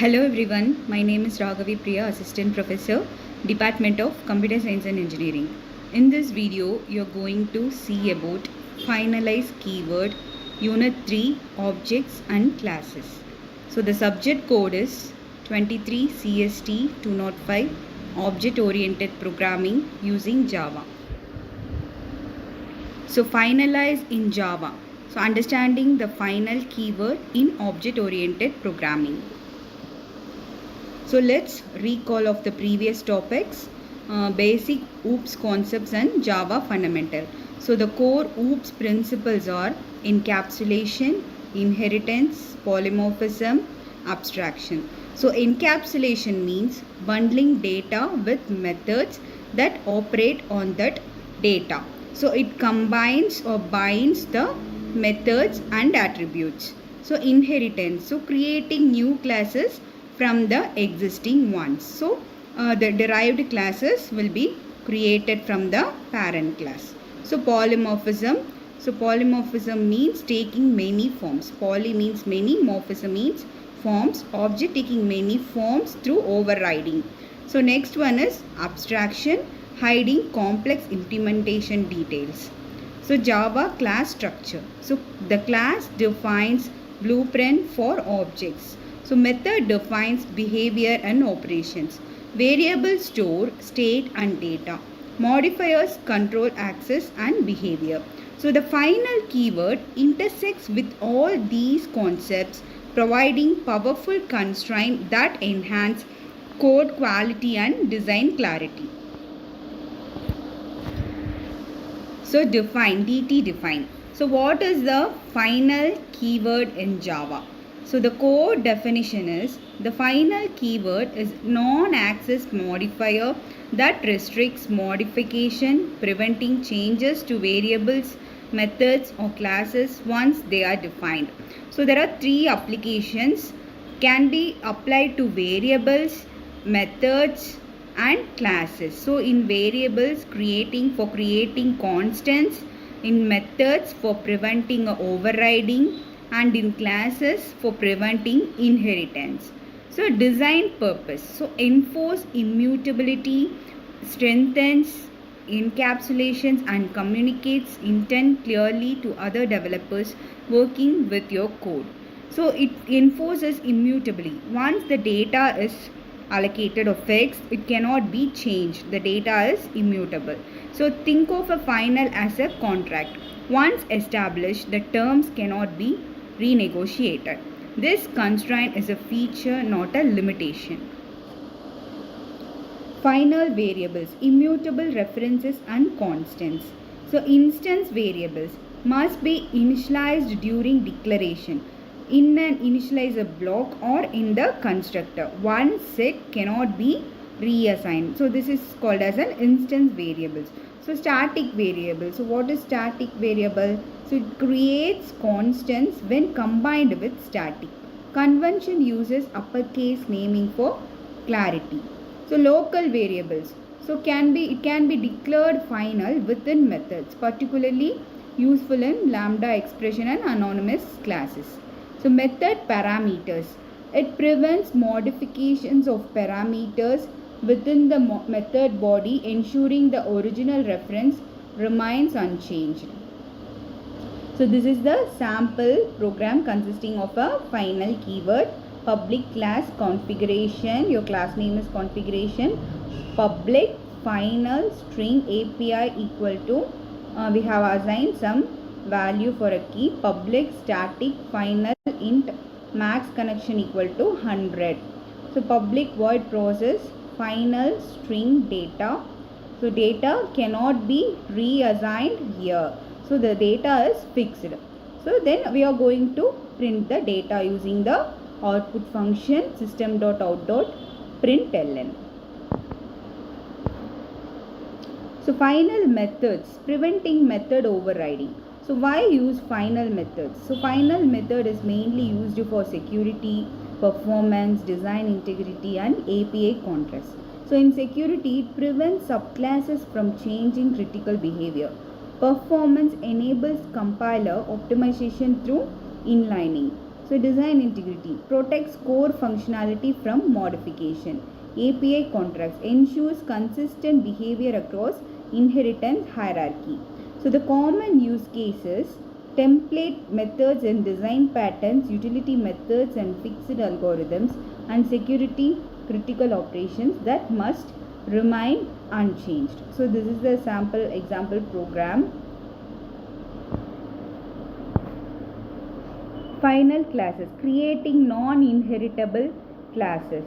Hello everyone, my name is Raghavi Priya, Assistant Professor, Department of Computer Science and Engineering. In this video, you're going to see about Finalize keyword, Unit 3, Objects and Classes. So the subject code is 23 CST 205, Object Oriented Programming using Java. So finalize in Java. So understanding the final keyword in object oriented programming. So let's recall of the previous topics, basic OOPS concepts and Java fundamental. So the core OOPS principles are encapsulation, inheritance, polymorphism, abstraction. So encapsulation means bundling data with methods that operate on that data. So it combines or binds the methods and attributes. So inheritance, so creating new classes from the existing ones. So the derived classes will be created from the parent class. So polymorphism. So polymorphism means taking many forms. Poly means many, morphism means forms. Object taking many forms through overriding. So next one is abstraction, hiding complex implementation details. So Java class structure. So the class defines blueprint for objects. So method defines behavior and operations. Variables store state and data. Modifiers control access and behavior. So the final keyword intersects with all these concepts, providing powerful constraints that enhance code quality and design clarity. So define, DT define. So what is the final keyword in Java? So the core definition is the final keyword is non-access modifier that restricts modification, preventing changes to variables, methods or classes once they are defined. So there are three applications can be applied to variables, methods and classes. So in variables creating constants, in methods for preventing overriding, and in classes for preventing inheritance. So design purpose. So enforce immutability, strengthens encapsulations and communicates intent clearly to other developers working with your code. So it enforces immutability. Once the data is allocated or fixed, it cannot be changed. The data is immutable. So think of a final as a contract. Once established, the terms cannot be renegotiated. This constraint is a feature, not a limitation. Final variables, immutable references and constants. So instance variables must be initialized during declaration in an initializer block or in the constructor. One set cannot be reassigned. So this is called as an instance variables. So static variable. So what is static variable? So it creates constants when combined with static. Convention uses uppercase naming for clarity. So local variables. So it can be declared final within methods, particularly useful in lambda expression and anonymous classes. So method parameters. It prevents modifications of parameters within the method body, ensuring the original reference remains unchanged. So this is the sample program consisting of a final keyword, public class configuration, your class name is configuration, public final string API equal to, we have assigned some value for a key, public static final int max connection equal to 100. So public void process final string data. So data cannot be reassigned here. So the data is fixed. So then we are going to print the data using the output function system.out.println. So final methods, preventing method overriding. So why use final methods? So final method is mainly used for security, performance, design integrity and API contrast. So in security, it prevents subclasses from changing critical behavior. Performance enables compiler optimization through inlining. So design integrity protects core functionality from modification. API contracts ensures consistent behavior across inheritance hierarchy. So the common use cases: template methods and design patterns, utility methods and fixed algorithms, and security critical operations that must remain unchanged. So this is the sample example program. Final classes, creating non-inheritable classes.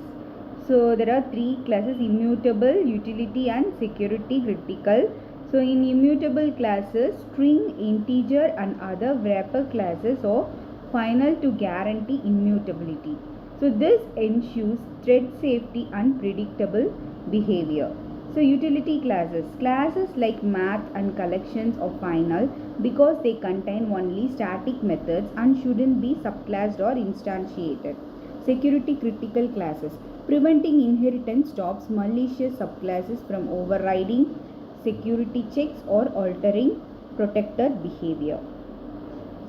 So there are three classes: immutable, utility, and security critical. So in immutable classes, string, integer, and other wrapper classes are final to guarantee immutability. So this ensures thread safety and predictable behavior. So utility classes, classes like math and collections are final because they contain only static methods and shouldn't be subclassed or instantiated. Security critical classes, preventing inheritance stops malicious subclasses from overriding security checks or altering protected behavior.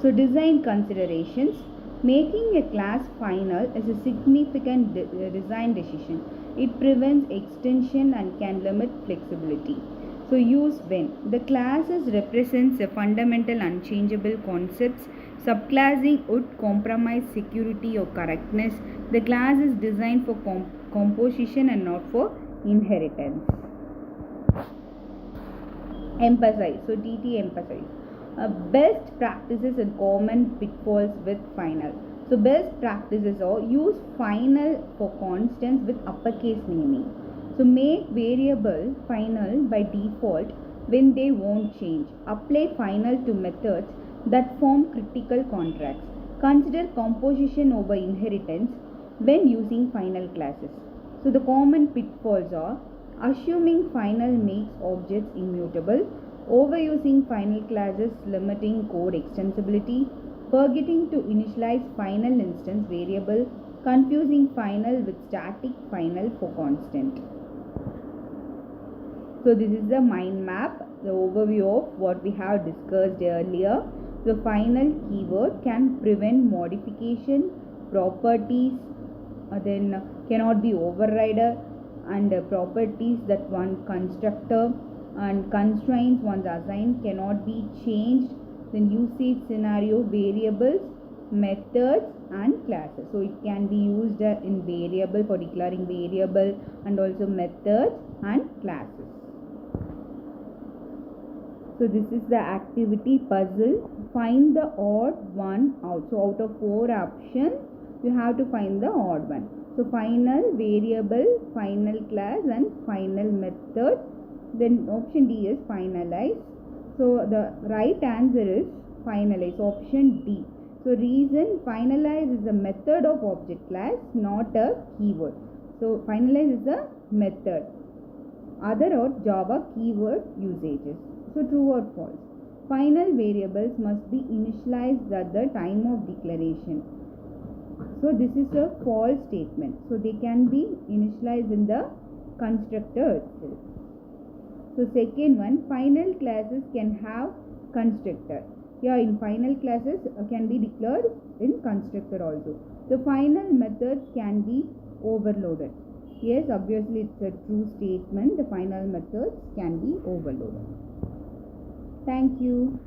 So design considerations, making a class final is a significant design decision. It prevents extension and can limit flexibility. So use when the classes represents a fundamental unchangeable concepts. Subclassing would compromise security or correctness. The class is designed for composition and not for inheritance. Emphasize. So TT emphasize. Best practices and common pitfalls with final. So best practices are: use final for constants with uppercase naming. So make variable final by default when they won't change. Apply final to methods that form critical contracts. Consider composition over inheritance when using final classes. So the common pitfalls are: assuming final makes objects immutable, overusing final classes limiting code extensibility, forgetting to initialize final instance variable, confusing final with static final for constant. So this is the mind map, the overview of what we have discussed earlier. The final keyword can prevent modification, properties, then cannot be overrider, and properties that one constructor, and constraints once assigned cannot be changed. Then usage scenario, variables, methods, and classes. So it can be used in variable for declaring variable, and also methods and classes. So this is the activity puzzle. Find the odd one out. So out of 4 options, you have to find the odd one. So final variable, final class, and final method. Then option D is finalize. So the right answer is finalize, option D. So reason: finalize is a method of object class, not a keyword. So finalize is a method. Other are Java keyword usages. So true or false? Final variables must be initialized at the time of declaration. So this is a false statement. So they can be initialized in the constructor itself. So second one, final classes can have constructor. Yeah, in final classes can be declared in constructor also. The final methods can be overloaded. Yes, obviously it's a true statement. The final methods can be overloaded. Thank you.